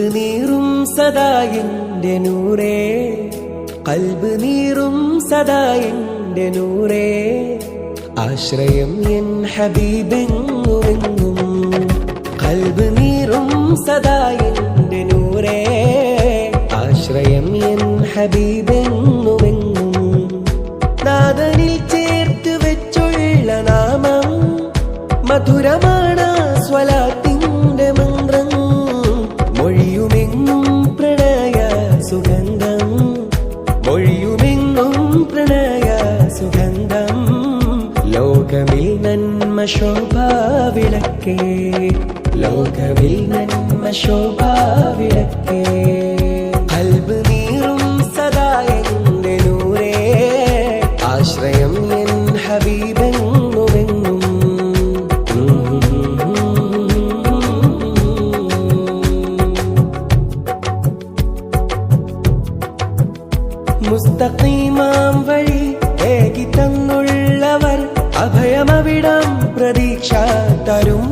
കൽബ് നീറും സദാ എന്റെ നൂറേ, കൽബ് നീറും സദാ എന്റെ നൂറേ, ആശ്രയം എൻ ഹബീബെങ്ങുമെങ്ങും. കൽബ് നീറും സദാ എന്റെ നൂറേ, ആശ്രയം എൻ ഹബീബെങ്ങുമെങ്ങും. നാദനിൽ ചേർത്ത് വെച്ചുള്ള നാമം മധുരമാണ് സ്വലാത്തിന്റെ മന്ത്രം. മൊഴിയുമെങ്ങും പ്രണയ സുഗന്ധം, മൊഴിയുമെങ്ങും പ്രണയ സുഗന്ധം. ലോകമിൽ നന്മ ശോഭാവിളക്കേ, ലോകമിൽ നന്മ ശോഭാവിളക്കേ. കൽബ് നീറും സദാ എന്റെ നൂറേ, ആശ്രയം എൻ ഹബീബെങ്ങുമെങ്ങും. മുസ്തഖീമാം വഴി ഏകി തന്നുള്ളവർ, അഭയമവിടം പ്രതീക്ഷ തരും.